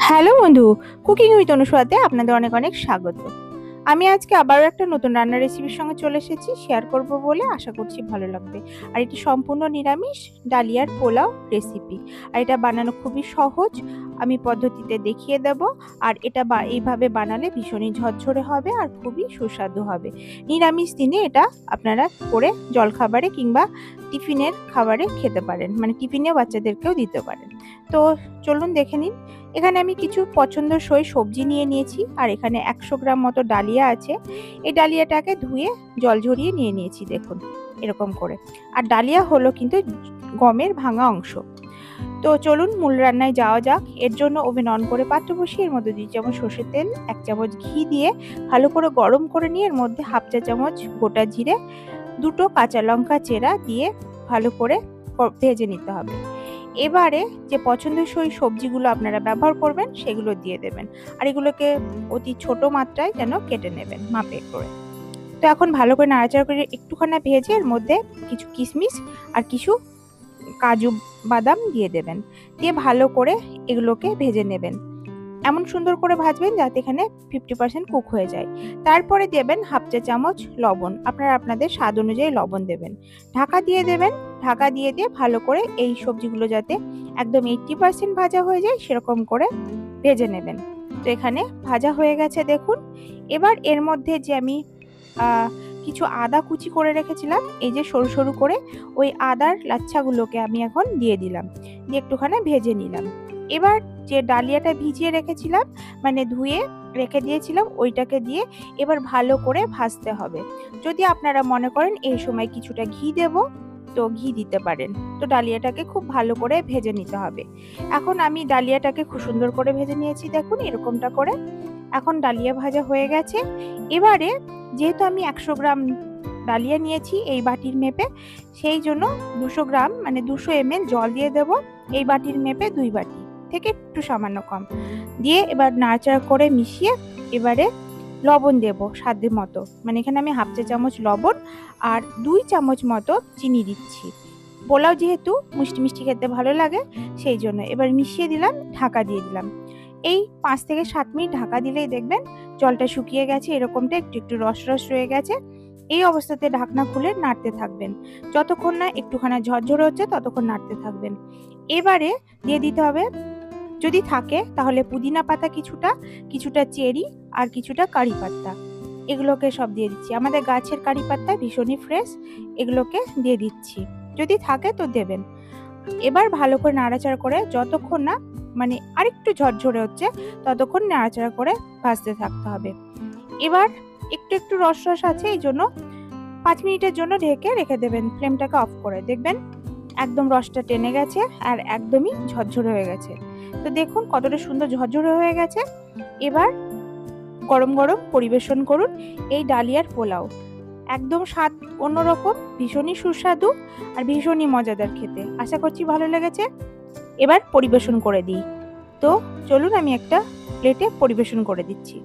Hello বন্ধু, cooking with অনুস্বাতে আপনাদের অনেক অনেক স্বাগত। আমি আজকে আবারও একটা নতুন রান্নার রেসিপির সঙ্গে চলে এসেছি, শেয়ার করব বলে আশা করছি ভালো লাগবে। আর এটি সম্পূর্ণ নিরামিষ ডালিয়ার পোলাও রেসিপি। আর এটা বানানো খুবই সহজ, আমি পদ্ধতিতে দেখিয়ে দেব। আর এটা এইভাবে বানালে ভীষণই ঝরঝরে হবে আর খুবই সুস্বাদু হবে। নিরামিষ দিনে এটা আপনারা করে জলখাবারে কিংবা টিফিনের খাবারে খেতে পারেন, মানে টিফিনে বাচ্চাদেরকেও দিতে পারেন। তো চলুন দেখে নিন। এখানে আমি কিছু পছন্দসই সবজি নিয়ে নিয়েছি, আর এখানে 100 গ্রাম মতো ডালিয়া আছে। এই ডালিয়াটাকে ধুয়ে জল ঝরিয়ে নিয়ে নিয়েছি, দেখুন এরকম করে। আর ডালিয়া হলো কিন্তু গমের ভাঙা অংশ। তো চলুন মূল রান্নায় যাওয়া যাক। এর জন্য ওভেন অন করে পাত্র বসিয়ে এর মধ্যে 2 চামচ সর্ষের তেল, 1 চামচ ঘি দিয়ে ভালো করে গরম করে নিয়ে এর মধ্যে হাফ চা চামচ গোটা জিরে, 2টো কাঁচা লঙ্কা চেরা দিয়ে ভালো করে ভেজে নিতে হবে। এবারে যে পছন্দসই সবজিগুলো আপনারা ব্যবহার করবেন সেগুলো দিয়ে দেবেন, আর এগুলোকে অতি ছোট মাত্রায় যেন কেটে নেবেন মাপে করে। তো এখন ভালো করে নাড়াচাড়া করে একটুখানি ভেজে এর মধ্যে কিছু কিশমিশ আর কিছু কাজু বাদাম দিয়ে দেবেন, দিয়ে ভালো করে এগুলোকে ভেজে নেবেন। এমন সুন্দর করে ভাজবেন যাতে এখানে 50% কুক হয়ে যায়। তারপরে দেবেন হাফ চা চামচ লবণ, আপনারা আপনাদের স্বাদ অনুযায়ী লবণ দেবেন। ঢাকা দিয়ে দেবেন, ঢাকা দিয়ে ভালো করে এই সবজিগুলো যাতে একদম 80% ভাজা হয়ে যায় সেরকম করে ভেজে নেবেন। তো এখানে ভাজা হয়ে গেছে দেখুন। এবার এর মধ্যে যে আমি কিছু আদা কুচি করে রেখেছিলাম, এই যে সরু সরু করে, ওই আদার লাচ্ছাগুলোকে আমি এখন দিয়ে দিলাম, দিয়ে একটুখানি ভেজে নিলাম। এবার যে ডালিয়াটা ভিজিয়ে রেখেছিলাম, মানে ধুয়ে রেখে দিয়েছিলাম, ওইটাকে দিয়ে এবার ভালো করে ভাজতে হবে। যদি আপনারা মনে করেন এই সময় কিছুটা ঘি দেব, তো ঘি দিতে পারেন। তো ডালিয়াটাকে খুব ভালো করে ভেজে নিতে হবে। এখন আমি ডালিয়াটাকে খুব সুন্দর করে ভেজে নিয়েছি, দেখুন এরকমটা করে। এখন ডালিয়া ভাজা হয়ে গেছে। এবারে যেহেতু আমি 100 গ্রাম ডালিয়া নিয়েছি এই বাটির মেপে, সেই জন্য 200 গ্রাম মানে 200 ml জল দিয়ে দেব। এই বাটির মেপে 2 বাটি থেকে একটু সামান্য কম দিয়ে এবার নাড়াচাড়া করে মিশিয়ে এবারে লবণ দেব স্বাদ মতো, মানে এখানে আমি হাফ চা চামচ লবণ আর 2 চামচ মতো চিনি দিচ্ছি। পোলাও যেহেতু মিষ্টি মিষ্টি খেতে ভালো লাগে সেই জন্য এবার মিশিয়ে দিলাম, ঢাকা দিয়ে দিলাম। এই 5 থেকে 7 মিনিট ঢাকা দিলেই দেখবেন জলটা শুকিয়ে গেছে, এরকমটা একটু একটু রস রস রয়ে গেছে। এই অবস্থাতে ঢাকনা খুলে নাড়তে থাকবেন, যতক্ষণ না একটুখানি ঝরঝরে হচ্ছে ততক্ষণ নাড়তে থাকবেন। এবারে দিয়ে দিতে হবে, যদি থাকে তাহলে পুদিনা পাতা কিছুটা, কিছুটা চেরি আর কিছুটা কারি পাতা, এগুলোকে সব দিয়ে দিচ্ছি। আমাদের গাছের কারি পাতা ভীষণই ফ্রেশ, এগুলোকে দিয়ে দিচ্ছি, যদি থাকে তো দেবেন। এবার ভালো করে নাড়াচাড়া করে যতক্ষণ না মানে আরেকটু ঝরঝরে হচ্ছে ততক্ষণ নাড়াচাড়া করে ভাজতে থাকতে হবে। এবার একটু একটু রস রস আছে, এই জন্য 5 মিনিটের জন্য ঢেকে রেখে দেবেন, ফ্লেমটাকে অফ করে। দেখবেন একদম রসটা টেনে গেছে আর একদমই ঝরঝরে হয়ে গেছে। তো দেখুন কতটা সুন্দর ঝরঝরে হয়ে গেছে। এবার গরম গরম পরিবেশন করুন এই ডালিয়ার পোলাও। একদম স্বাদ অন্যরকম, ভীষণই সুস্বাদু আর ভীষণই মজাদার খেতে। আশা করছি ভালো লেগেছে। এবার পরিবেশন করে দিই। তো চলুন আমি একটা প্লেটে পরিবেশন করে দিচ্ছি।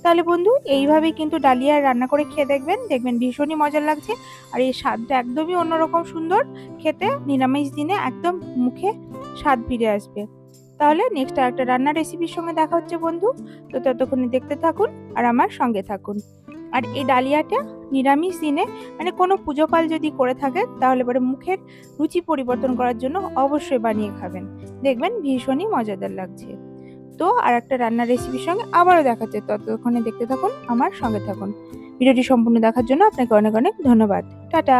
তাহলে বন্ধু এইভাবেই কিন্তু ডালিয়া রান্না করে খেয়ে দেখবেন, দেখবেন ভীষণই মজা লাগছে। আর এই স্বাদটা একদমই অন্যরকম সুন্দর খেতে, নিরামিষ দিনে একদম মুখে স্বাদ ফিরে আসবে। তাহলে নেক্সট আরেকটা রান্নার রেসিপির সঙ্গে দেখা হচ্ছে বন্ধু। তো ততক্ষণে দেখতে থাকুন আর আমার সঙ্গে থাকুন। আর এই ডালিয়াটা নিরামিষ দিনে মানে কোনো পুজো পাল যদি করে থাকেন তাহলে পরে মুখের রুচি পরিবর্তন করার জন্য অবশ্যই বানিয়ে খাবেন, দেখবেন ভীষণই মজাদার লাগছে। তো আর একটা রান্নার রেসিপির সঙ্গে আবারও দেখা হচ্ছে, ততক্ষণে দেখতে থাকুন আমার সঙ্গে থাকুন। ভিডিওটি সম্পূর্ণ দেখার জন্য আপনাকে অনেক অনেক ধন্যবাদ। টাটা।